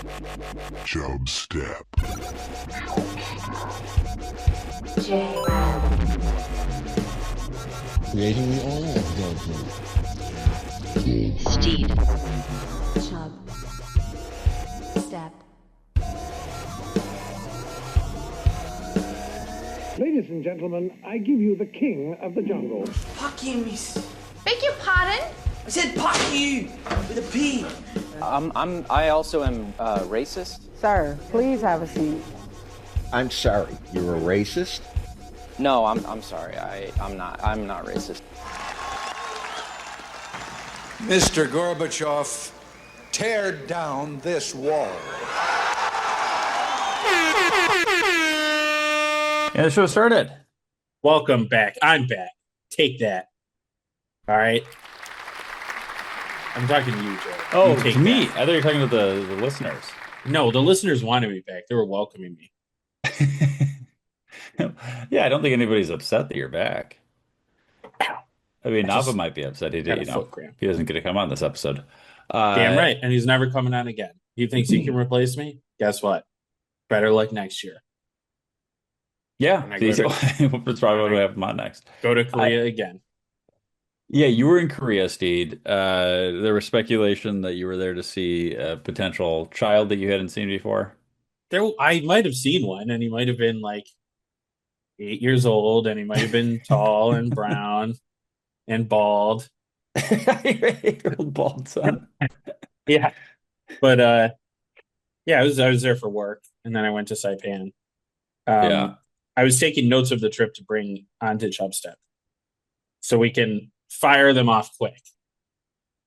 Chubstep. Jrad. Creating the oil of judgment. Steed. Chubstep. Ladies and gentlemen, I give you the king of the jungle. Fuck you, miss. Beg your pardon? I said fuck you with a P. I also am racist. Sir, please have a seat. I'm sorry, you're a racist? No, I'm sorry. I'm not racist. Mr. Gorbachev, tear down this wall. And the show started. Welcome back. I'm back. Take that. All right. I'm talking to you, Joe. Oh, to me. I thought you were talking to the listeners. No, the listeners wanted me back. They were welcoming me. Yeah, I don't think anybody's upset that you're back. I mean, Nava might be upset. He doesn't get to come on this episode. Damn right. And he's never coming on again. He thinks he can replace me? Guess what? Better luck next year. Yeah. It's probably what we have him on next. Go to Korea again. Yeah, you were in Korea, Steed. There was speculation that you were there to see a potential child that you hadn't seen before. I might have seen one, and he might have been like 8 years old, and he might have been tall and brown and bald. 8-year-old bald son. Yeah. But yeah, I was there for work, and then I went to Saipan. Yeah. I was taking notes of the trip to bring onto Chubstep, so we can fire them off quick.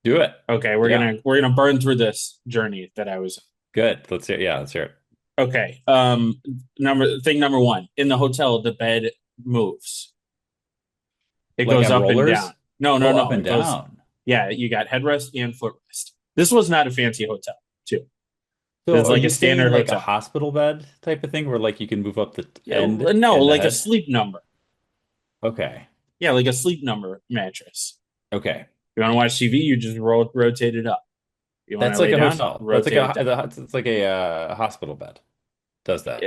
Do it. Okay, we're gonna burn through this journey that I was on. Good. Let's hear it. Okay. Number one, in the hotel, the bed moves. It Like goes up rollers? and down. No. Up and down. Yeah, you got headrest and footrest. This was not a fancy hotel, too. So it's like a standard like hotel. a hospital bed type of thing where like you can move up the end? No, and like head? a sleep number. Okay. Yeah, like a sleep number mattress. Okay. You want to watch TV, you just rotate it up. You That's like a hotel. It's like a hospital bed. Does that?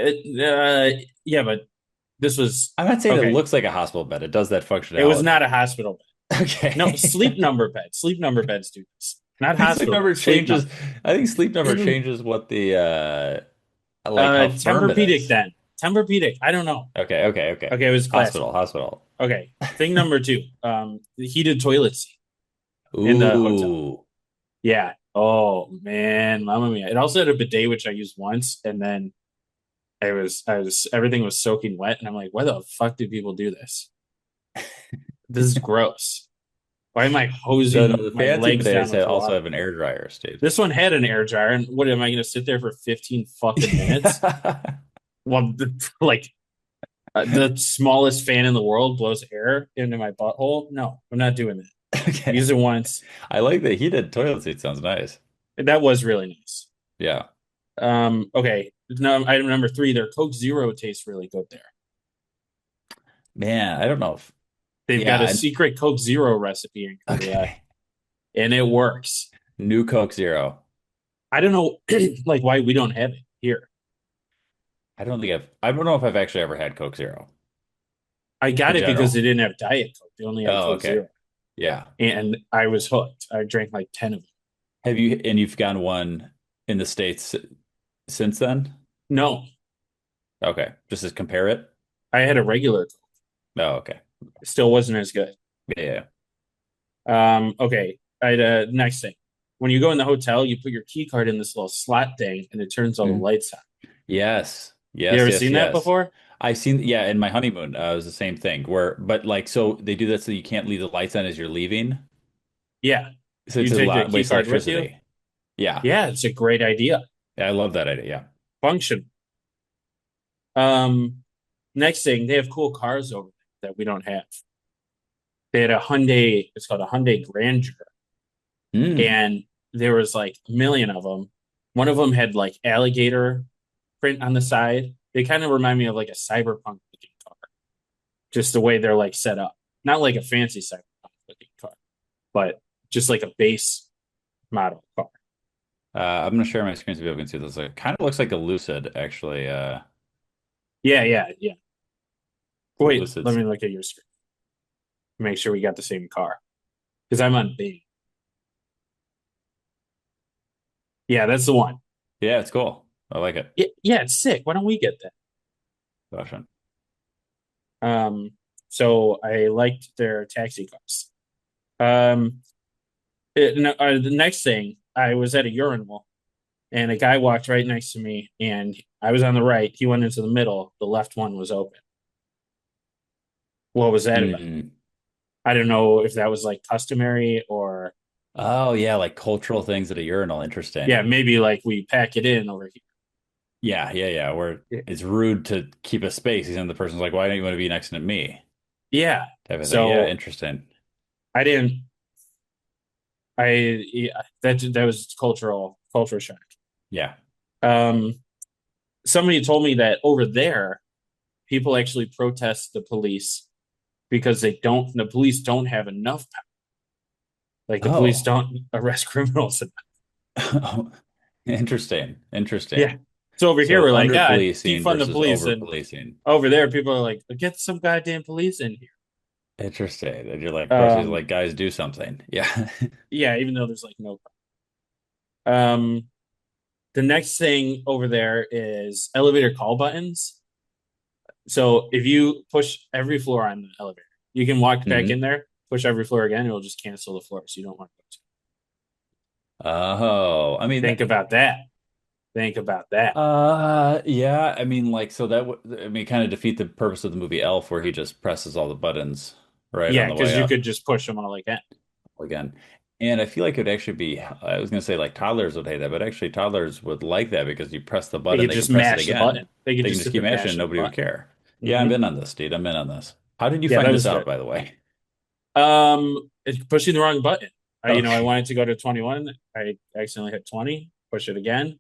Yeah, but this was... I'm not saying it looks like a hospital bed. It does that functionality. It was not a hospital bed. Okay. No, sleep number bed. Sleep number beds do this. Not hospital. Sleep number changes. I think sleep number changes what the how firm it Tempur-Pedic is. then. Tempur-Pedic. I don't know. Okay. Okay, it was classic. Hospital. Okay. Thing number 2. The heated toilet seat in the hotel. Yeah. Oh man, mamma mia. It also had a bidet which I used once, and then everything was soaking wet, and I'm like, why the fuck do people do this? This is gross. Why am I hosing the my fancy legs down? bidets also have an air dryer, Steve. This one had an air dryer, and what am I going to sit there for 15 fucking minutes? Well, the smallest fan in the world blows air into my butthole. No, I'm not doing that. Okay. Use it once. I like the heated toilet seat. Sounds nice. That was really nice. Yeah. Okay. Now, item number 3. Their Coke Zero tastes really good there. Man, I don't know if they've got a secret Coke Zero recipe in Korea, and it works. New Coke Zero. I don't know, like why we don't have it here. I don't know if I've actually ever had Coke Zero. I got it because they didn't have Diet Coke. They only had Coke Zero. Yeah. And I was hooked. I drank like 10 of them. You've gotten one in the States since then? No. Okay. Just to compare it? I had a regular Coke. Oh, okay. It still wasn't as good. Yeah. Okay. Next thing. When you go in the hotel, you put your key card in this little slot thing, and it turns all the lights on. Yes. You ever seen that before? I've seen, in my honeymoon, it was the same thing so they do that so you can't leave the lights on as you're leaving. Yeah. So it's you a take lot the key waste card with electricity. you? Yeah. Yeah, it's a great idea. Yeah, I love that idea. Yeah. Function. Next thing, they have cool cars over there that we don't have. They had a Hyundai, it's called a Hyundai Grandeur. And there was like a million of them. One of them had like alligator print on the side. They kind of remind me of like a cyberpunk looking car. Just the way they're like set up. Not like a fancy cyberpunk looking car, but just like a base model car. I'm gonna share my screen so people can see this. It kind of looks like a Lucid, actually. Yeah. It's a Wait, Lucid. let me look at your screen. Make sure we got the same car. Because I'm on Bing. Yeah, that's the one. Yeah, it's cool. I like it. Yeah, it's sick. Why don't we get that? Fashion. So I liked their taxi cars. The next thing, I was at a urinal, and a guy walked right next to me, and I was on the right. He went into the middle. The left one was open. What was that about? Mm. I don't know if that was like customary or Oh yeah, like cultural things at a urinal. Interesting. yeah, maybe like we pack it in over Yeah. Where here. it's rude to keep a space. And the person's like, "Why don't you want to be next to me?" Yeah. Type of thing. Yeah, So interesting. I didn't. That was culture shock. Yeah. Um, Somebody told me that over there, people actually protest the police because the police don't have enough power. Like the police Oh. don't arrest criminals. Interesting. Yeah. Interesting. So over here So we're like, under policing defund the versus police, over and policing. over there people are like, get some goddamn police in here. Interesting. And you're like, versus Um, like, guys, do something. Yeah. yeah, even though there's like no. The next thing over there is elevator call buttons. So if you push every floor on the elevator, you can walk back in hmm there, push every floor again, it'll just cancel the floor. So you don't want to go to. Oh, I mean, Think about that. Think about that. yeah. I mean, like, so that would, I mean, kind of defeat the purpose of the movie Elf, where he just presses all the buttons right on Yeah, the because way you up could just push them all again. again. And I feel like it'd actually be, I was going to say like toddlers would hate that, but actually toddlers would like that because you press the They button, could they can just press it mash the button. again. They could They can just just sit keep there mashing and mashing the nobody would button. care. Yeah, I'm Hmm. in on this, dude. I'm in on this. How did you Yeah, that find this was out, good. by the way? It's pushing the wrong button. I Okay. wanted to go to 21. I accidentally hit 20. Push it again.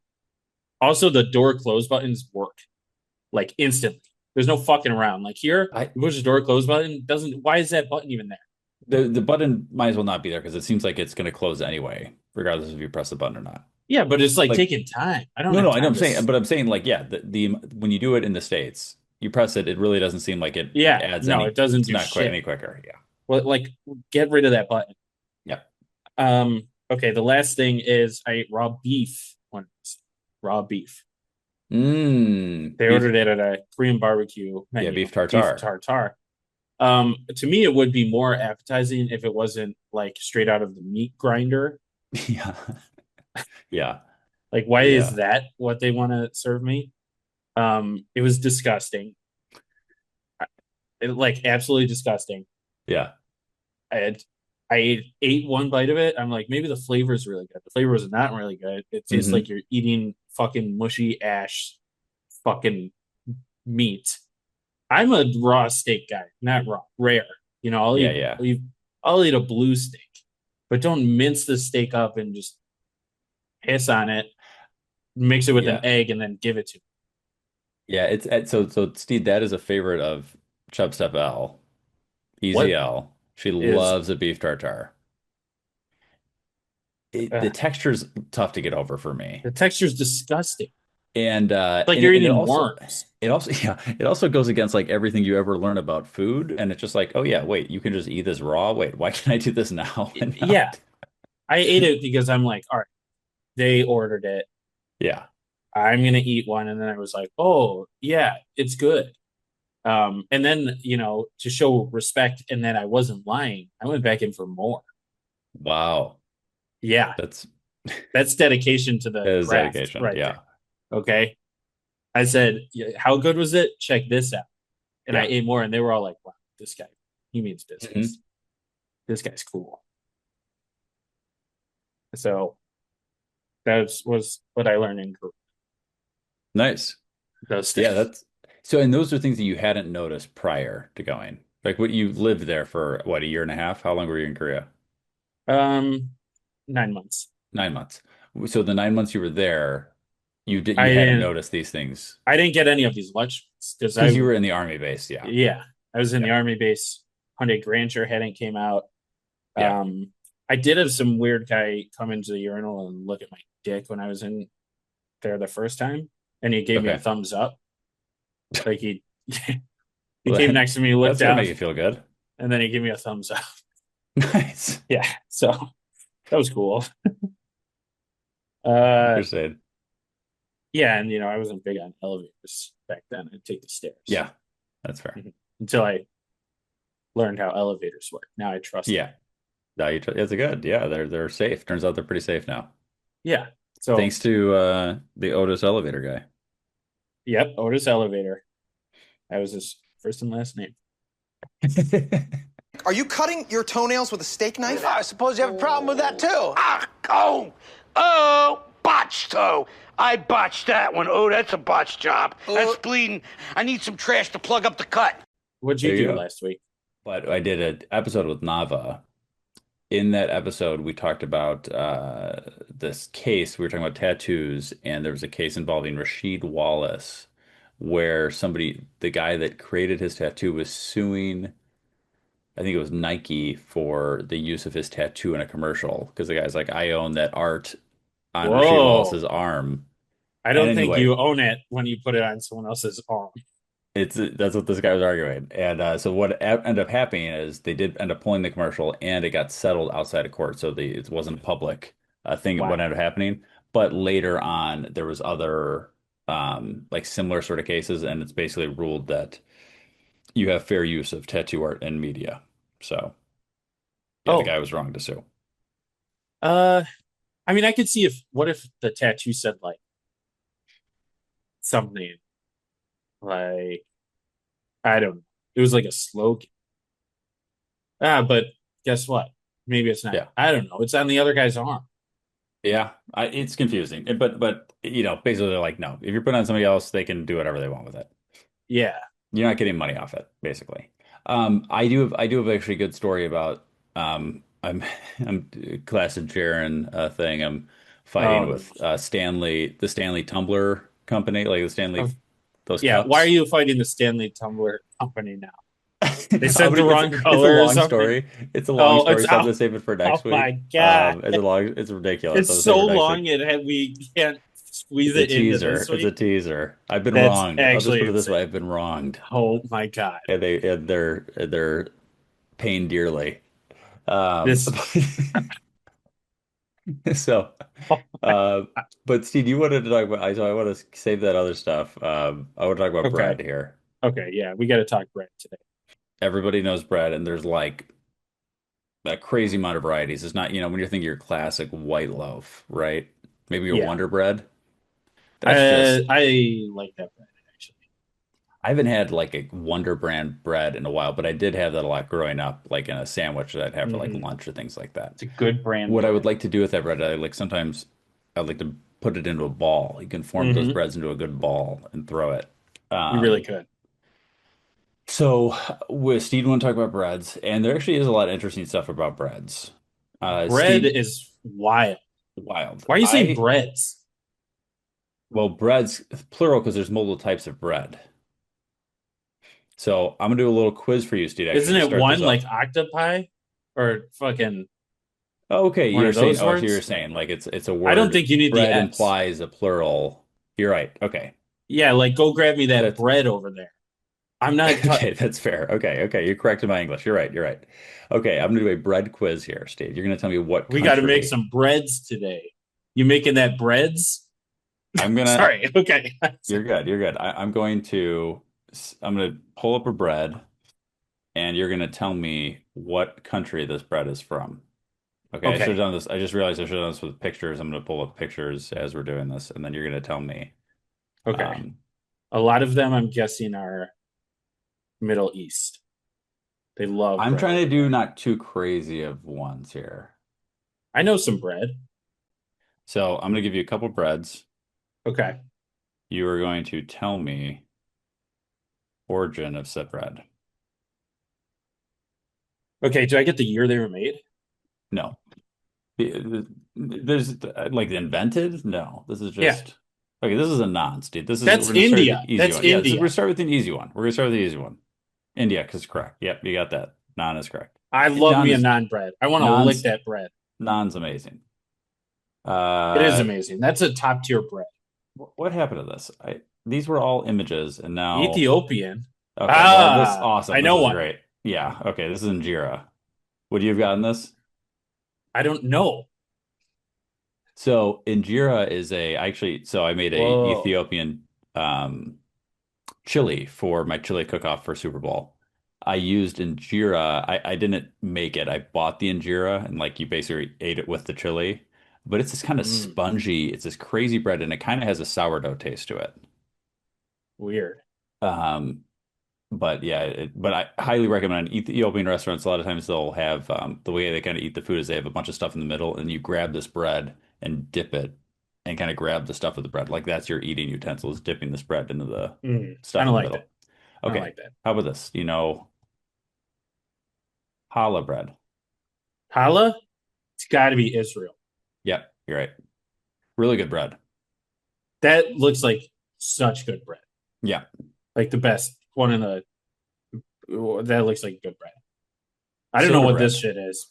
Also, the door close buttons work like instantly. There's no fucking around. Like here, I you push the door close button. Doesn't Why is that button even there? the button might as well not be there because it seems like it's going to close anyway, regardless if you press the button or not. Yeah, but it's like Like, taking time. I don't no, have no, I know time I'm to. saying, but I'm saying like, yeah, the when you do it in the States, you press it, it really doesn't seem like it Yeah, adds no, it any, doesn't it's do not quite shit. any quicker. Yeah. Well, like, get rid of that button. Yeah. Okay, the last thing is I ate raw beef once. Raw beef. They Beef, ordered it at a Korean barbecue yeah, menu. beef Beef tartare. tartare. To me, it would be more appetizing if it wasn't like straight out of the meat grinder. Yeah. Yeah. Like, why is Yeah. that what they want to serve me? It was disgusting. Like absolutely disgusting. Yeah. I had ate one bite of it. I'm like, maybe the flavor is really good. The flavor was not really good. It tastes like hmm you're eating fucking mushy ash fucking meat. I'm a raw steak guy, not raw, rare. Yeah. Yeah. I'll eat a blue steak, but don't mince the steak up and just piss on it, mix it with an Yeah. egg, and then give it to me. Yeah. So Steed, that is a favorite of Chubstep L. Easy What L. She is loves a beef tartare. The uh, texture's tough to get over for me. the texture is disgusting. And Like and you're it, and eating worms. it also yeah, it also goes against like everything you ever learn about food. And it's just like, oh yeah, wait, you can just eat this raw. Wait, why can I do this now and Yeah, not? I ate it because I'm like, all right, they ordered it. Yeah. I'm gonna eat one, and then I was like, oh yeah, it's good. And then to show respect, and that I wasn't lying, I went back in for more. Wow. Yeah, That's that's dedication to the that is craft dedication. right there. Yeah. Okay, I said, "Yeah, how good was it? Check this out." And I Yeah. ate more, and they were all like, "Wow, this guy, he means hmm business. This guy's cool." So that was what I learned in Korea. Nice. Those Yeah, things. that's so and those are things that you hadn't noticed prior to going. Like what you lived there for what, a year and a half? How long were you in Korea? Um, 9 months. 9 months. So the 9 months you were there, I you hadn't didn't. noticed these things I didn't get any of these luxuries because because you were in the army base. Yeah. yeah, I was in the Yeah. army base. Hyundai Grandeur hadn't came out. Yeah. I did have some weird guy come into the urinal and look at my dick when I was in there the first time, and he gave me a Okay. thumbs up. Like he Well, came next to me, looked that's gonna down, make you feel good. and then he gave me a thumbs up. Nice. Yeah, so that was cool. Uh, Crusade. yeah, and I wasn't big on elevators back then. I'd take the stairs. Yeah, that's fair. Until I learned how elevators work. Now I trust them. Yeah. No, it's a good. Yeah, they're safe. Turns out they're pretty safe now. Yeah. So Thanks to the Otis elevator guy. Yep, Otis Elevator. That was his first and last name. Are you cutting your toenails with a steak knife? I suppose you have a problem with that, too. Oh, botched toe. I botched that one. Oh, that's a botched job. That's bleeding. I need some trash to plug up the cut. What'd you do last week? But I did an episode with Nava. In that episode, we talked about this case. We were talking about tattoos, and there was a case involving Rasheed Wallace, where the guy that created his tattoo was suing, I think it was Nike, for the use of his tattoo in a commercial. Because the guy's like, I own that art on Rasheed Wallace's arm. I don't think you own it when you put it on someone else's arm. That's what this guy was arguing. And so what ended up happening is they did end up pulling the commercial, and it got settled outside of court. So it wasn't a public thing. What ended up happening. But later on, there was other like similar sort of cases, and it's basically ruled that you have fair use of tattoo art in media. So yeah, the guy was wrong to sue. I mean, I could see what if the tattoo said like something like, I don't know. It was like a slogan. But guess what? Maybe it's not. Yeah. I don't know. It's on the other guy's arm. Yeah, it's confusing. But basically they're like, no, if you're putting on somebody else, they can do whatever they want with it. Yeah. You're not getting money off it, basically. I do have actually a good story about I'm class of Jaren thing. I'm fighting with Stanley, the Stanley Tumbler company, like the Stanley those cups. Why are you fighting the Stanley Tumbler company now? They said the wrong color. It's a long story. It's a long story. So I'm gonna save it for next week. Oh my god! It's ridiculous. It's so long. We can't squeeze it into this week. It's a teaser. I've been wronged. I'll just put it this way. I've been wronged. Oh my god! And they're paying dearly. So, but Steve, you wanted to talk about. So I want to save that other stuff. I want to talk about bread here. Okay, yeah, we got to talk bread today. Everybody knows bread, and there's like a crazy amount of varieties. It's not, when you're thinking your classic white loaf, right? Maybe your Wonder Bread. I like that bread, actually. I haven't had like a Wonder brand bread in a while, but I did have that a lot growing up, like in a sandwich that I'd have for like lunch or things like that. It's a good brand. What I would like to do with that bread, sometimes I'd like to put it into a ball. You can form those breads into a good ball and throw it. You really could. So with Steed, want to talk about breads, and there actually is a lot of interesting stuff about breads. Bread is wild. Wild. Why are you saying breads? Well, breads, plural, because there's multiple types of bread. So I'm gonna do a little quiz for you, Steed. Isn't it one like octopi or fucking? Oh, okay, you're saying. So you're saying like it's a word. I don't think you need bread the S. implies a plural. You're right. Okay. Yeah, like go grab me that bread over there. I'm not. Okay, that's fair. Okay, you corrected my English. You're right. Okay, I'm gonna do a bread quiz here, Steve. You're gonna tell me what we got to make some breads today. You making that breads? I'm gonna. Sorry. Okay. You're good. I'm going to pull up a bread, and you're gonna tell me what country this bread is from. Okay. I should have done this. I just realized I should have done this with pictures. I'm gonna pull up pictures as we're doing this, and then you're gonna tell me. Okay. A lot of them, I'm guessing, are Middle East. They love. I'm bread. trying to do not too crazy of ones here. I know some bread. So I'm gonna give you a couple breads. Okay. You are going to tell me origin of said bread. Okay. Do I get the year they were made? No. There's like invented? No. This is just okay. This is a non, Steve. That's India. That's India. We're gonna start with an easy one. India, because correct. Yep, you got that. Non is correct. I love me a naan bread. I want to lick that bread. Naan's amazing. It is amazing. That's a top tier bread. What happened to this? These were all images, and now Ethiopian. Okay, well, this awesome. I This know is one. great. Yeah. Okay, this is Jrad. Would you have gotten this? I don't know. So injera is so I made a Whoa. Ethiopian chili for my chili cook-off for Super Bowl. I used injera. I didn't make it. I bought the injera and like you basically ate it with the chili. But it's this kind of Mm, spongy, it's this crazy bread and it kind of has a sourdough taste to it. weird. Um, but yeah, but I highly recommend Ethiopian restaurants. A lot of times they'll have the way they kind of eat the food is they have a bunch of stuff in the middle, and you grab this bread and dip it, and kind of grab the stuff of the bread. Like that's your eating utensil is dipping this bread into the I stuff don't in the like middle. that. I don't Okay, like that. how about this? Challah bread. Challah? It's got to be Israel. Yep, you're right. Really good bread. That looks like such good bread. Yeah. Like the best one in the. That looks like good bread. I don't Soda know what bread. this shit is.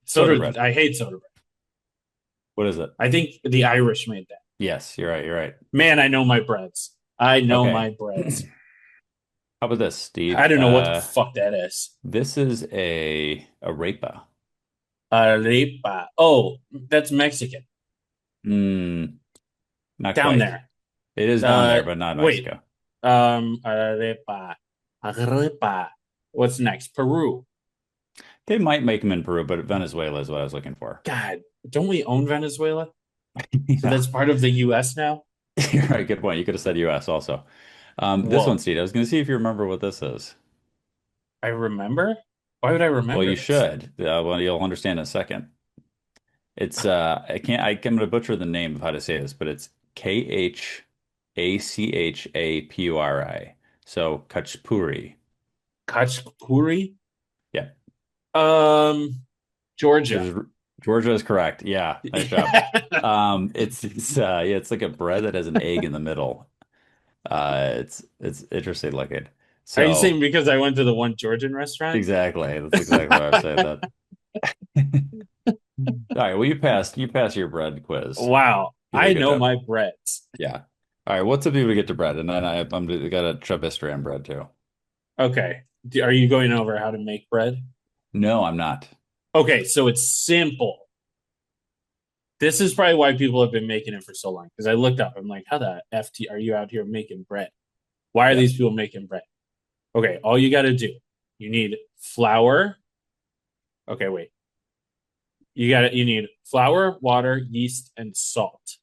Soda bread. I hate soda bread. What is it? I think the Irish made that. Yes, you're right. You're right. Man, I know my breads. I know Okay. my breads. How about this, Steve? I don't know what the fuck that is. This is a arepa. Arepa. Oh, that's Mexican. Not Down quite. there. It is down there, but not Mexico. Arepa. Arepa. What's next? Peru. They might make them in Peru, but Venezuela is what I was looking for. God, don't we own Venezuela? Yeah. So that's part of the U.S. now? You're right. Good point. You could have said U.S. also. This one, Steve, I was going to see if you remember what this is. I remember? Why would I remember Well, you this? should. Well, you'll understand in a second. It's I'm going to butcher the name of how to say this, but it's Khachapuri. So Khachapuri. Khachapuri? Yeah. Georgia. Georgia is correct. Yeah, nice job. It's like a bread that has an egg in the middle. It's interesting looking. So Are you saying because I went to the one Georgian restaurant? exactly. That's exactly why I was saying that. All right. Well, you passed your bread quiz. Wow. You did a I good know job. my breads. Yeah. All right. What's up people to get to bread? And then I'm got a Chubsitory on bread too. Okay. Are you going over how to make bread? No, I'm not. Okay, so it's simple. This is probably why people have been making it for so long. Because I looked up, I'm like, how the FT are you out here making bread? Why are these people making bread? Okay, all you got to do, you need flour. Okay, wait. You need flour, water, yeast, and salt.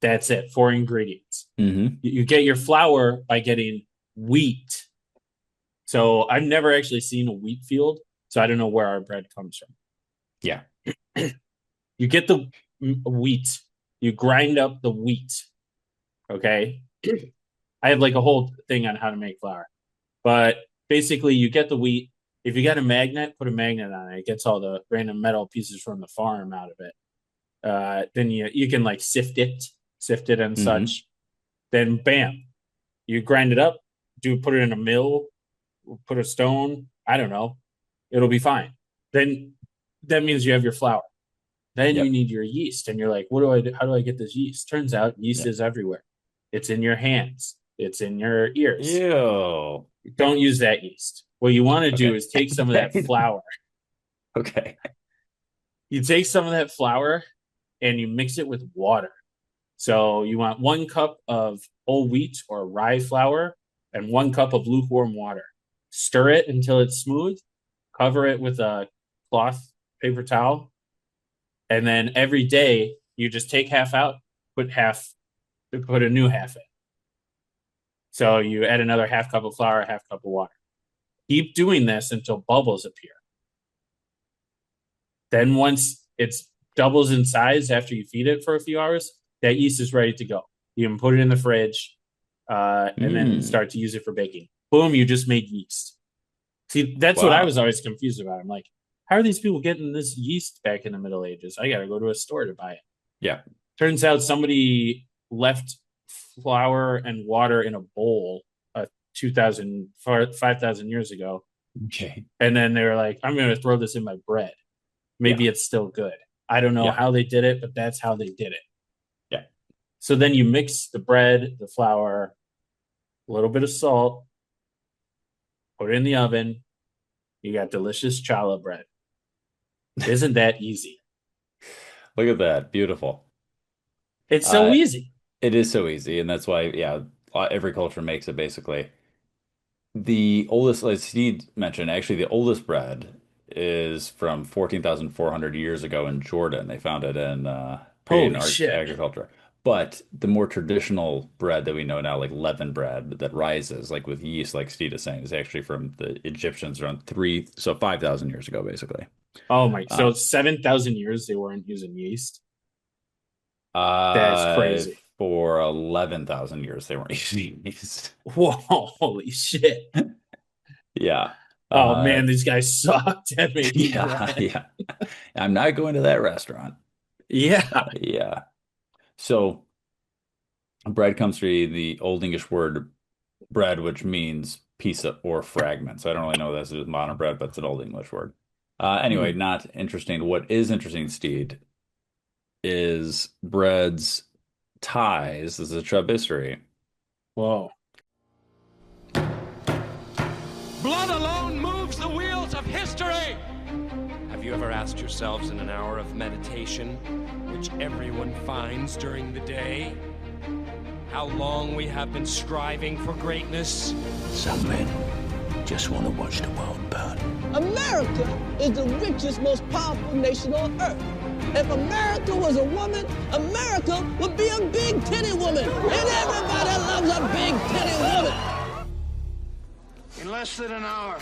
That's it. 4 ingredients. Mm-hmm. You get your flour by getting wheat. So I've never actually seen a wheat field, so I don't know where our bread comes from. Yeah. You get the wheat. You grind up the wheat. Okay. I have like a whole thing on how to make flour. But basically, you get the wheat. If you got a magnet, put a magnet on it. It gets all the random metal pieces from the farm out of it. Then you can like sift it and such. Then bam, you grind it up. Put it in a mill. Put a stone. I don't know. It'll be fine. Then that means you have your flour. Then you need your yeast, and you're like, what do I do? How do I get this yeast? Turns out yeast is everywhere. It's in your hands. It's in your ears. Ew. Don't use that yeast. What you want to do is take some of that flour. Okay. You take some of that flour and you mix it with water. So you want 1 cup of whole wheat or rye flour and 1 cup of lukewarm water. Stir it until it's smooth. Cover it with a cloth paper towel. And then every day you just take half out, put a new half in. So you add another half cup of flour, half cup of water. Keep doing this until bubbles appear. Then once it doubles in size after you feed it for a few hours, that yeast is ready to go. You can put it in the fridge and then start to use it for baking. Boom, you just made yeast. See, that's what I was always confused about. I'm like, how are these people getting this yeast back in the Middle Ages? I got to go to a store to buy it. Yeah. Turns out somebody left flour and water in a bowl 5,000 years ago. Okay. And then they were like, I'm going to throw this in my bread. Maybe it's still good. I don't know Yeah. how they did it, but that's how they did it. Yeah. So then you mix the bread, the flour, a little bit of salt, put it in the oven. You got delicious challah bread. Isn't that easy? Look at that. Beautiful. It's so Uh, easy. it is so easy, and that's why, yeah, every culture makes it basically. The oldest, like Steed mentioned, actually the oldest bread is from 14,400 years ago in Jordan. They found it in Holy pre-Indian shit. agriculture. But the more traditional bread that we know now, like leaven bread that rises, like with yeast, like Steed is saying, is actually from the Egyptians around 5,000 years ago, basically. Oh my, Uh, so 7,000 years they weren't using yeast. That's uh, crazy. for 11,000 years, they weren't using yeast. Whoa, holy shit. Yeah. Oh Uh, man, these guys sucked at making yeah, bread. yeah. I'm not going to that restaurant. Yeah. Yeah. So bread comes from the Old English word bread, which means piece of, or fragment. So I don't really know what this is with modern bread, but it's an Old English word. Anyway, Hmm. not interesting. What is interesting, Steed, is bread's ties. This is a Chub history. Whoa. Blood alone moves the wheels of history. Have you ever asked yourselves in an hour of meditation, which everyone finds during the day, how long we have been striving for greatness? Some men just want to watch the world burn. America is the richest, most powerful nation on earth. If America was a woman, America would be a big titty woman. And everybody loves a big titty woman. In less than an hour,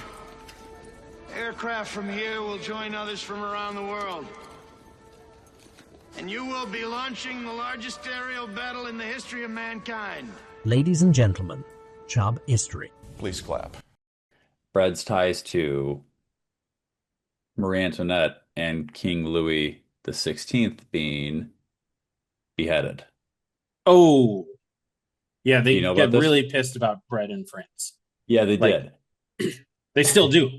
aircraft from here will join others from around the world. And you will be launching the largest aerial battle in the history of mankind. Ladies and gentlemen, Chub history. Please clap. Bread's ties to Marie Antoinette and King Louis the 16th being beheaded. Oh. Yeah, Do they you know get about this? really pissed about bread in France. Yeah, they Like, did. They still do.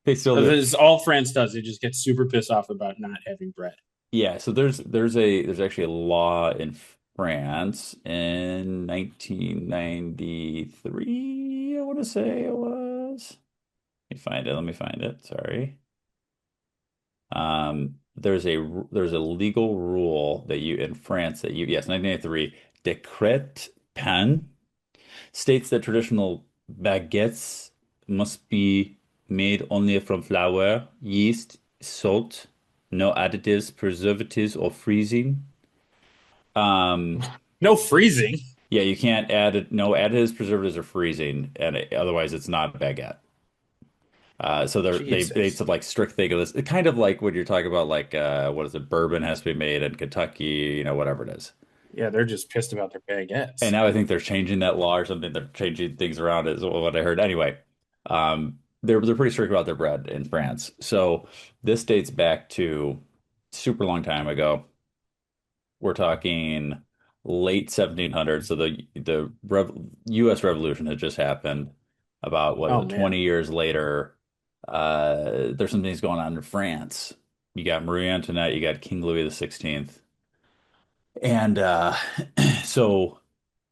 They still do. This is all France does. They just get super pissed off about not having bread. Yeah, so there's actually a law in France in 1993, I want to say it was. Let me find it. Sorry. There's a legal rule that you in France that you yes, 1993, Decret Pen states that traditional baguettes must be made only from flour, yeast, salt, no additives, preservatives, or freezing. No freezing. Yeah, you can't add it. No additives, preservatives, or freezing, and otherwise it's not a baguette. So they said like strict thing of this. It's kind of like when you're talking about like what is it, bourbon has to be made in Kentucky, whatever it is. Yeah, they're just pissed about their baguettes. And now I think they're changing that law or something. They're changing things around is what I heard. Anyway, they're pretty strict about their bread in France. So this dates back to super long time ago. We're talking late 1700s. So the U.S. Revolution had just happened. About 20 years later. There's some things going on in France. You got Marie Antoinette, you got King Louis the 16th. And so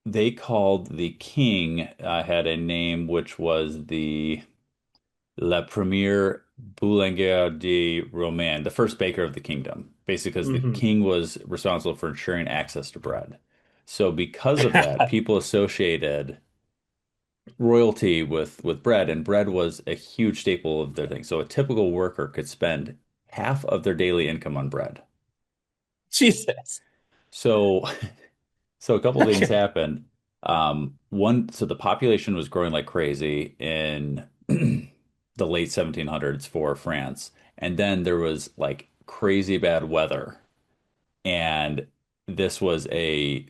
they called the king, had a name which was the La Première Boulanger de Romain, the first baker of the kingdom, basically because the king was responsible for ensuring access to bread. So because of that, people associated royalty with bread, and bread was a huge staple of their thing. So a typical worker could spend half of their daily income on bread. Jesus. So a couple things happened. So the population was growing like crazy in the late 1700s for France, and then there was like crazy bad weather, and this was the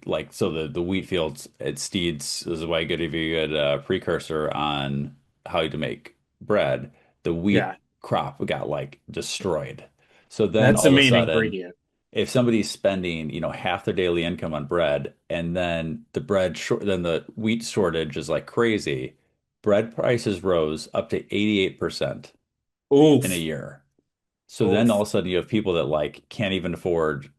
wheat fields at Steed's. This is why I give you a good precursor on how to make bread. The wheat crop got like destroyed. So then that's all the of a main sudden, ingredient. if somebody's spending, half their daily income on bread, and then then the wheat shortage is like crazy, bread prices rose up to 88% Oof. in a year. So then Oof. all of a sudden you have people that like can't even afford,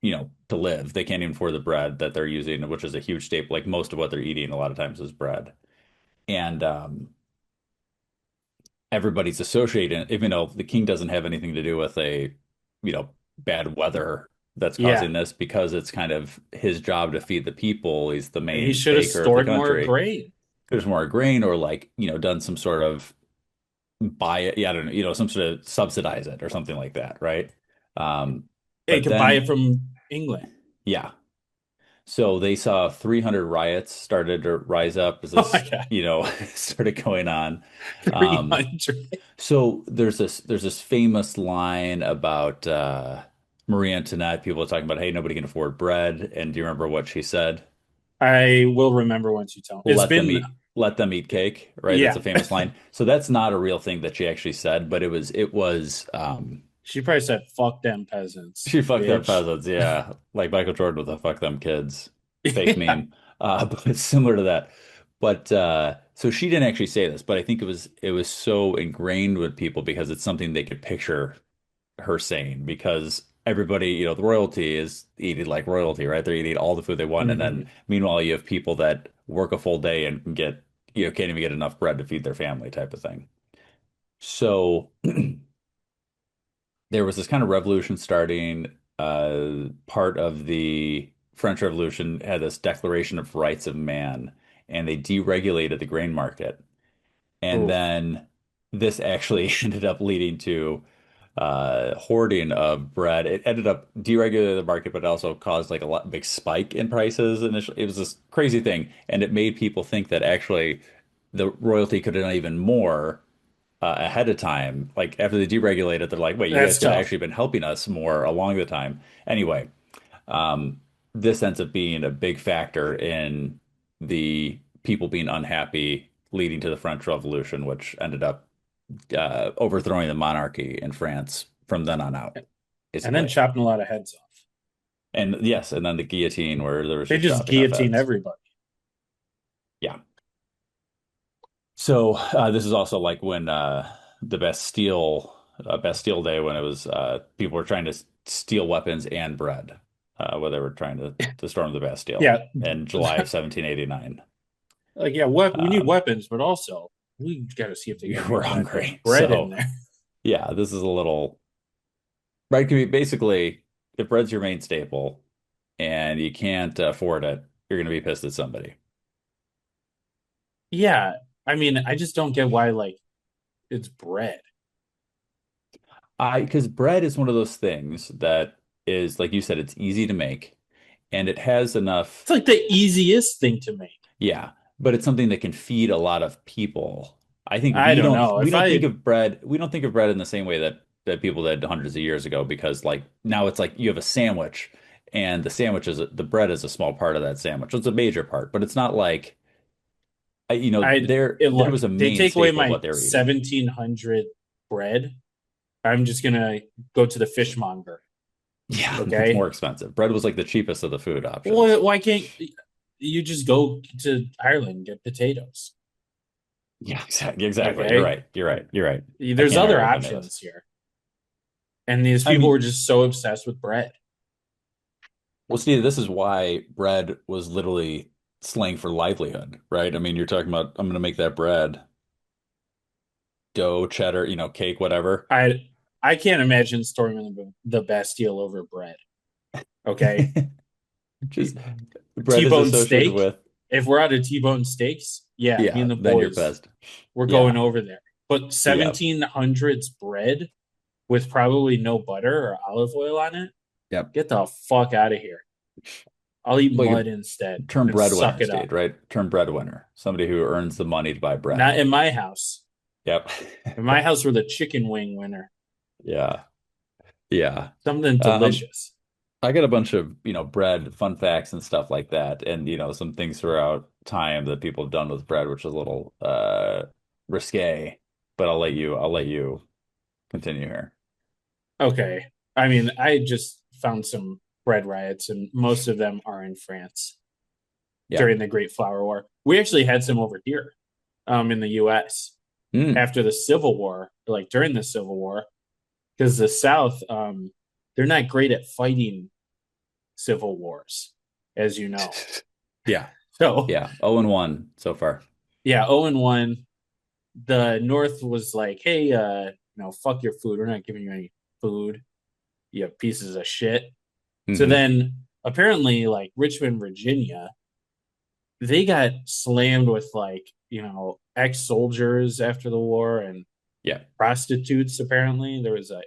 to live. They can't even afford the bread that they're using, which is a huge staple. Like most of what they're eating a lot of times is bread. And everybody's associating, even though the king doesn't have anything to do with bad weather that's Yeah. causing this, because it's kind of his job to feed the people. He's the He main should have baker of the stored more country. grain. There's more grain, or like, done some sort of buy it. Yeah, I don't know, some sort of subsidize it or something like that, right? He But could buy it then, from England. yeah. So they saw 300 riots started to rise up as Oh my this, God. started going on. Um, 300. so there's this famous line about Marie Antoinette. People are talking about, hey, nobody can afford bread. And do you remember what she said? I will remember once you tell me. It's been, Let them eat cake, right? That's yeah. a famous line. So that's not a real thing that she actually said, but it was She probably said, fuck them peasants, she fucked them bitch. peasants, yeah. Like Michael Jordan with a fuck them kids fake Yeah. meme. But it's similar to that. But so she didn't actually say this, but I think it was so ingrained with people because it's something they could picture her saying, because everybody, the royalty is eating like royalty, right? They're eating all the food they want. And then Mhm. meanwhile, you have people that work a full day and get, can't even get enough bread to feed their family type of thing. So there was this kind of revolution starting. Part of the French Revolution had this Declaration of Rights of Man, and they deregulated the grain market. And Oof. then this actually ended up leading to hoarding of bread. It ended up deregulating the market, but it also caused like big spike in prices initially. It was this crazy thing, and it made people think that actually the royalty could have done even more ahead of time. Like after they deregulated, they're like, wait, you guys That's could have tough. actually been helping us more along the time. Anyway, this ends up being a big factor in the people being unhappy, leading to the French Revolution, which ended up overthrowing the monarchy in France from then on out, And then basically. chopping a lot of heads off. And yes, and then the guillotine, where there was They just just chopping off guillotine heads. everybody. Yeah. So this is also like when the Bastille Day, when it was people were trying to steal weapons and bread, where they were trying to storm the Bastille Yeah. in July of 1789. Like, yeah, we need weapons, but also we got to see if they got any We're goddamn hungry, bread in so there. yeah, this is a little bread can be basically, if bread's your main staple and you can't afford it, you're going to be pissed at somebody. Yeah. I mean, I just don't get why, like, it's bread. Because bread is one of those things that is, like you said, it's easy to make and it has enough. It's like the easiest thing to make. Yeah, but it's something that can feed a lot of people. I think I we don't don't know. we If don't think I, of bread we don't think of bread in the same way that people did hundreds of years ago, because like now it's like you have a sandwich and the bread is a small part of that sandwich. It's a major part, but it's not like there look, was a they main take away staple of my what they were eating. 1700 bread. I'm just going to go to the fishmonger. Yeah, it's more Okay. expensive. Bread was like the cheapest of the food options. Well, why can't you just go to Ireland and get potatoes? Yeah, exactly. You're Okay. right. You're right. You're right. I There's can't other argue with any of this. options here. And these I people were mean, just so obsessed with bread. well, Steve, this is why bread was literally slang for livelihood, right? I mean, you're talking about, I'm going to make that bread, dough, cheddar, cake, whatever. I can't imagine storming the Bastille over bread. Okay. Just bread is T-bone associated steak. with, If we're out of T-bone steaks, yeah, me yeah, and the then you're boys, pissed. we're going Yeah. over there. But Yeah. 1700s bread with probably no butter or olive oil on it, Yep. get the fuck out of here. I'll eat Like mud a instead term and suck breadwinner, it Steve, up. right? Term breadwinner, somebody who earns the money to buy bread. Not in my house. Yep. In my house, we're the chicken wing winner. Yeah. Yeah. Something Um, delicious. I got a bunch of, bread fun facts and stuff like that. And, some things throughout time that people have done with bread, which is a little risque, but I'll let you continue here. Okay. I mean, I just found some bread riots, and most of them are in France Yeah. during the Great Flour War. We actually had some over here in the US Mm. after the Civil War, like during the Civil War. because the South, they're not great at fighting civil wars, as you know. Yeah. So yeah, 0-1 so far. Yeah, 0-1. The North was like, hey, fuck your food. We're not giving you any food. You pieces of shit. So then apparently, like Richmond, Virginia, they got slammed with like, ex-soldiers after the war and prostitutes. Apparently, there was a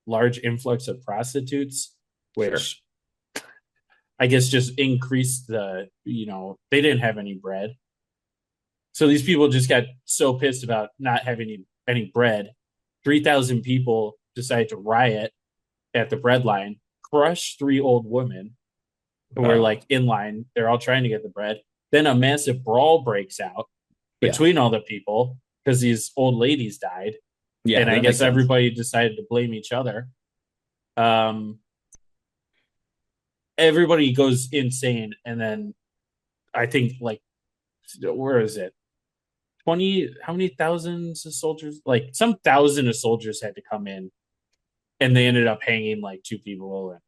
large influx of prostitutes, which I guess just increased they didn't have any bread. So these people just got so pissed about not having any bread. 3,000 people decided to riot at the bread line, crush 3 old women who were like in line. They're all trying to get the bread. Then a massive brawl breaks out between all the people because these old ladies died. Yeah, and I guess everybody decided to blame each other. Everybody goes insane. And then I think, like, where is it? 20, how many thousands of soldiers? Like, some thousand of soldiers had to come in. And they ended up hanging, like, 2 people and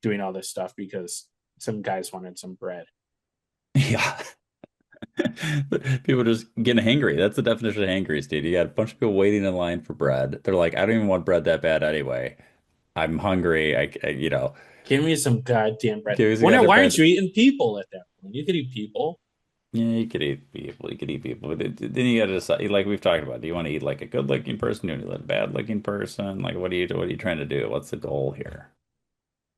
doing all this stuff because some guys wanted some bread. Yeah. People just getting hangry. That's the definition of hangry, Steve. You got a bunch of people waiting in line for bread. They're like, I don't even want bread that bad anyway. I'm hungry. Give me some goddamn bread. Why aren't you eating people at that point? You could eat people. Yeah, you could eat people. You could eat people. But then you got to decide, like we've talked about, do you want to eat like a good-looking person? Do you want to eat a bad-looking person? Like, what are you trying to do? What's the goal here?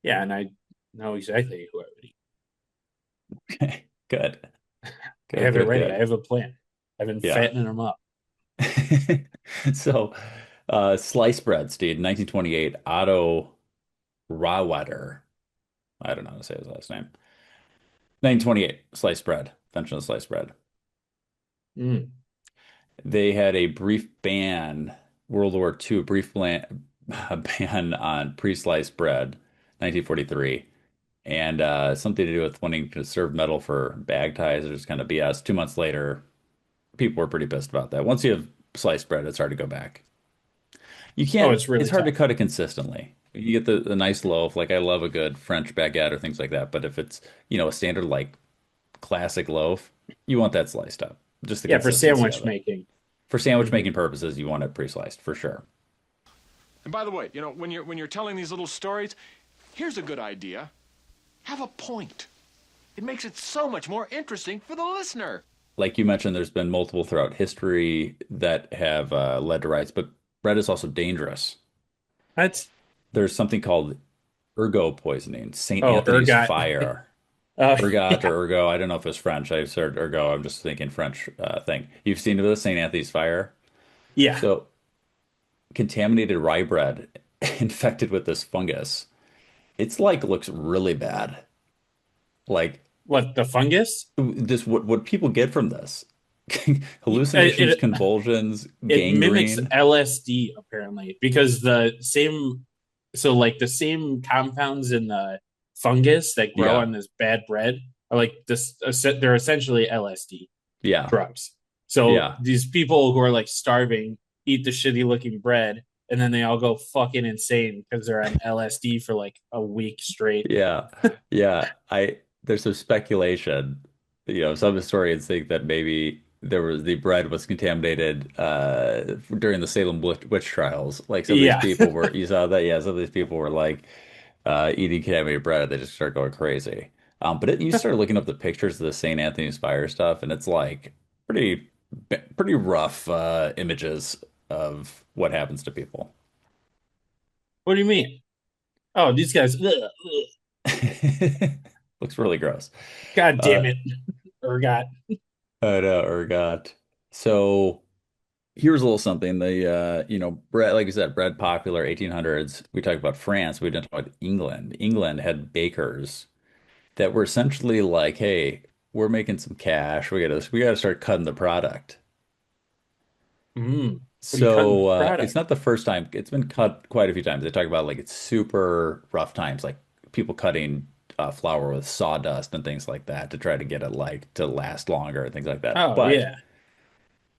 Yeah, and I know exactly who I would eat. Okay, good. I have it ready. I have a plan. I've been fattening them up. So, sliced bread, Steed, 1928, Otto Rawetter. I don't know how to say his last name. 1928, sliced bread. Invention of sliced bread. They had a brief ban, World War II, a ban on pre-sliced bread, 1943. And something to do with wanting to serve metal for bag ties or just kind of BS. 2 months later, people were pretty pissed about that. Once you have sliced bread, it's hard to go back. You can't. It's really hard tough to cut it consistently. You get the nice loaf. Like I love a good French baguette or things like that. But if it's a standard like classic loaf, you want that sliced up. Just the for sandwich making. For sandwich making purposes, you want it pre-sliced for sure. And by the way, when you're telling these little stories, here's a good idea. Have a point. It makes it so much more interesting for the listener. Like you mentioned, there's been multiple throughout history that have led to riots, but bread is also dangerous. There's something called ergot poisoning, St. Anthony's fire. Ergot or ergot, I don't know if it's French. I heard ergot, I'm just thinking French thing. You've seen the St. Anthony's fire? Yeah. So, contaminated rye bread infected with this fungus. It's looks really bad. Like what, the fungus? This what people get from this. Hallucinations, convulsions, gangrene. It mimics LSD apparently because the same compounds in the fungus that grow on this bad bread are like this. They're essentially LSD drugs. So these people who are like starving eat the shitty looking bread. And then they all go fucking insane because they're on LSD for like a week straight. Yeah. There's some speculation. Some historians think that maybe the bread was contaminated during the Salem witch trials. Like some of these people were, you saw that? Yeah, some of these people were like eating contaminated bread. They just start going crazy. But you start looking up the pictures of the St. Anthony's fire stuff, and it's like pretty rough images of what happens to people. What do you mean? Oh, these guys. Looks really gross. God damn it. Ergot. I know, ergot. So here's a little something. The bread, like you said, bread popular 1800s. We talked about France. We didn't talk about England. England had bakers that were essentially like, hey, we're making some cash. We gotta start cutting the product. So it's not the first time. It's been cut quite a few times. They talk about like it's super rough times, like people cutting flour with sawdust and things like that to try to get it to last longer and things like that. Oh, but yeah.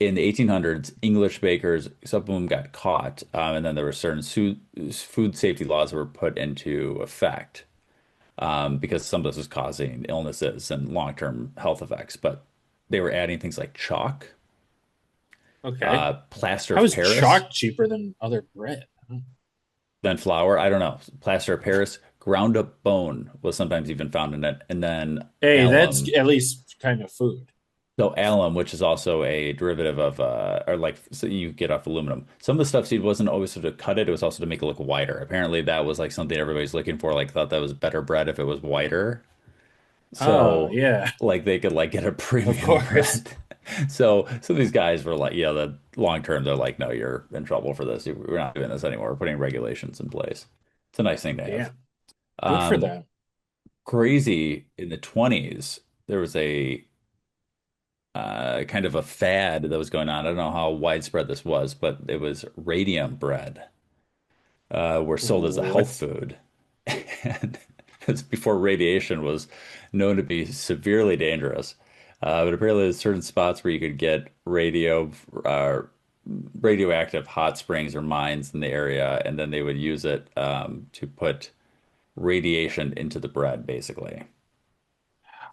in the 1800s, English bakers, some of them got caught, and then there were certain food safety laws that were put into effect because some of this was causing illnesses and long-term health effects. But they were adding things like chalk, Okay. plaster How of is Paris, chalk cheaper than other bread? then flour. I don't know, plaster of Paris, ground up bone was sometimes even found in it, and then Hey, that's alum. at least kind of food. So alum, which is also a derivative of, or like, so you get off aluminum. Some of the stuff seed wasn't always to cut it; it was also to make it look whiter. Apparently, that was like something everybody's looking for. Like, thought that was better bread if it was whiter. Oh, So, yeah. like, they could like get a Of premium course. bread. So, some of these guys were like, yeah, the long term, they're like, no, you're in trouble for this. We're not doing this anymore. We're putting regulations in place. It's a nice thing to have. Damn. Good for Um, them. Crazy in the 20s, there was a kind of a fad that was going on. I don't know how widespread this was, but it was radium bread, were sold as a health What's food. And it's before radiation was known to be severely dangerous. But apparently, there's certain spots where you could get radioactive hot springs or mines in the area, and then they would use it to put radiation into the bread, basically.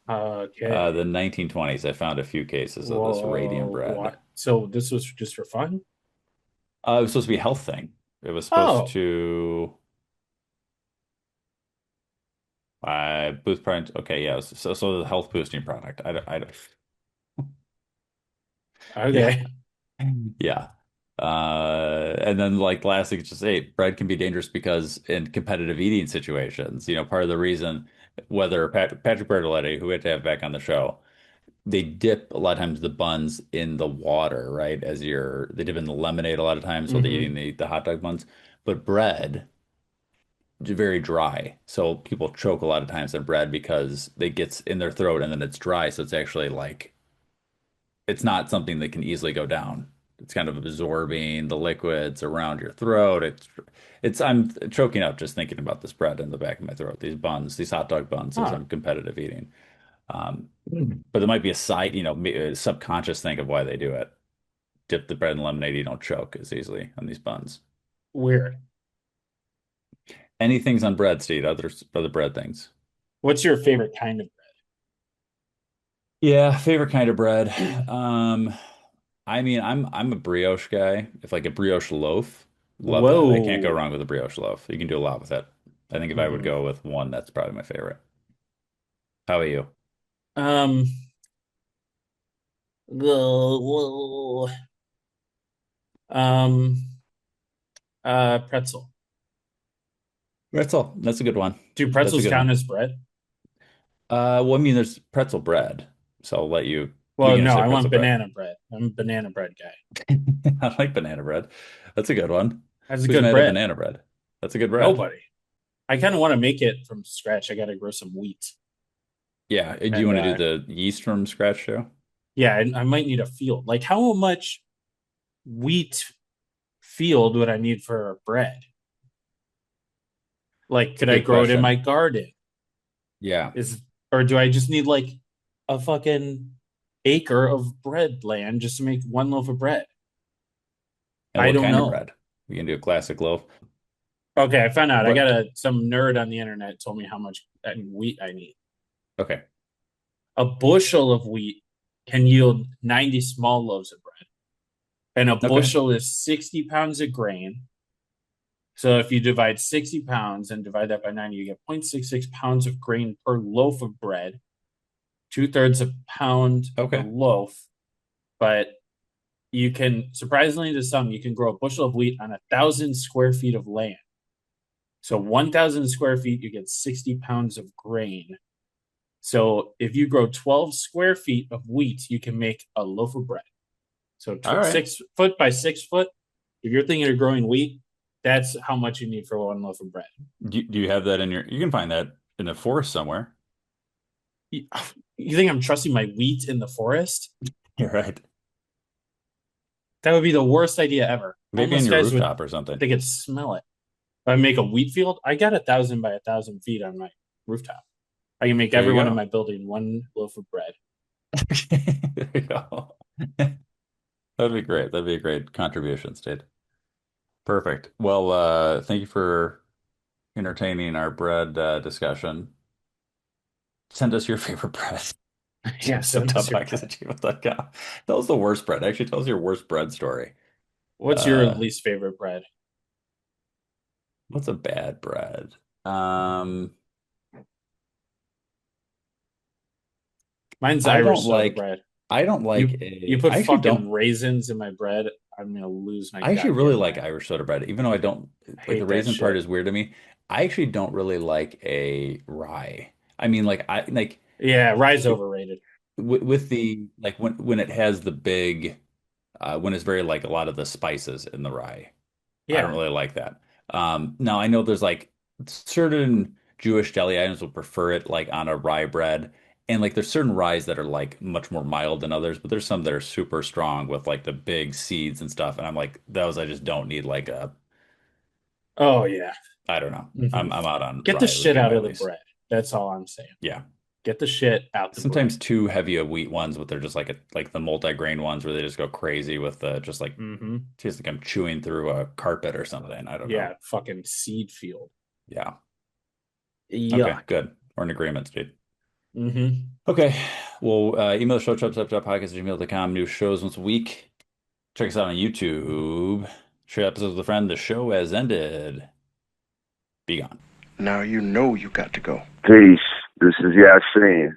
okay? The 1920s, I found a few cases of this radium Whoa, bread. what? So this was just for fun? It was supposed to be a health thing. It was supposed Oh, to boost product. Okay, yeah. So the health boosting product. Yeah, okay. yeah. And then like last thing, just say bread can be dangerous because in competitive eating situations, part of the reason whether Patrick Bertoletti, who we had to have back on the show, they dip a lot of times the buns in the water, right? They dip in the lemonade a lot of times while they're Hmm. eating the hot dog buns. But bread, very dry. So people choke a lot of times on bread because it gets in their throat and then it's dry. So it's actually like it's not something that can easily go down. It's kind of absorbing the liquids around your throat. I'm choking up just thinking about this bread in the back of my throat, these buns, these hot dog buns as Huh. I'm competitive eating. Um, but there might be a side, a subconscious thing of why they do it. Dip the bread in lemonade, you don't choke as easily on these buns. Weird. Anything's on bread, Steed, other bread things. What's your favorite kind of Yeah, favorite kind of bread. I mean, I'm a brioche guy. If like a brioche loaf, bread? love that. I can't go Whoa. wrong with a brioche loaf. You can do a lot with it. I think if I would Hmm. go with one, that's probably my favorite. How about you? Um, the um, pretzel. Pretzel. That's a good one. Do That's a pretzels good count one. as bread? Well, I mean, there's pretzel bread, so I'll let you. We Well, can just no, say I pretzel want bread. banana bread. I'm a banana bread guy. I like banana bread. That's a good one. That's a Who's good mad at bread. banana bread? That's a good bread. Nobody. I kind of want to make it from scratch. I got to grow some wheat. Yeah. Do you And want to do the yeast from scratch too? yeah, I might need a field. Like, how much wheat field would I need for bread? Like, could I Good grow it in my question. garden? Yeah. Or do I just need like a fucking acre of bread land just to make one loaf of bread? And I what don't kind of know. bread? We can do a classic loaf. Okay, I found out. I But got some nerd on the internet told me how much wheat I need. okay. A bushel of wheat can yield 90 small loaves of bread. And a Okay. bushel is 60 pounds of grain. So if you divide 60 pounds and divide that by 90, you get 0.66 pounds of grain per loaf of bread, 2/3 a pound per Okay. loaf. But you can, surprisingly to some, you can grow a bushel of wheat on 1,000 square feet of land. So 1,000 square feet, you get 60 pounds of grain. So if you grow 12 square feet of wheat, you can make a loaf of bread. So All right. 6 foot by 6 foot. If you're thinking of growing wheat, that's how much you need for one loaf of bread. Do you have that in you can find that in a forest somewhere. You think I'm trusting my wheat in the forest? You're right. That would be the worst idea ever. Maybe on Homeless your guys would, rooftop or something. they could smell it. If I make a wheat field, I got 1,000 by 1,000 feet on my rooftop. I can make There you everyone in go. my building one loaf of bread. There you go. That'd be great. That'd be a great contribution, Steed. Perfect. Well, thank you for entertaining our bread discussion. Send us your favorite bread. Yeah, send us your Chubstep.com. Tell us the worst bread. Actually, tell us your worst bread story. What's your least favorite bread? What's a bad bread? Mine's I Irish don't soda like. bread. I don't like. You put I actually fucking don't. raisins in my bread, I'm gonna lose my. I actually really goddamn like mind. Irish soda bread, even though I don't like Hate the that raisin part shit. is weird to me. I actually don't really like a rye. I mean, like I like Yeah, rye's overrated. with the like when it has the big when it's very like a lot of the spices in the rye. I don't Yeah. really like that. Now I know there's like certain Jewish deli items will prefer it like on a rye bread. And like there's certain ryes that are like much more mild than others, but there's some that are super strong with like the big seeds and stuff. And I'm like, those I just don't need like a Oh yeah. I don't know. Mhm. I'm out on Get the rye. Would shit be out my of the least. bread. That's all I'm saying. Yeah. Get the shit out the bread. Sometimes too heavy of wheat ones, but they're just like the multi-grain ones where they just go crazy with the just like tastes like I'm chewing through a carpet or something. I don't know. Yeah, fucking seed field. Yeah. Yuck. Okay, good. We're in agreement, dude. Mm-hmm. Okay. Well, email the show, chubstep.podcast@gmail.com. New shows once a week. Check us out on YouTube. Share episodes with a friend. The show has ended. Be gone. Now you know you got to go. Peace. This is Yasin.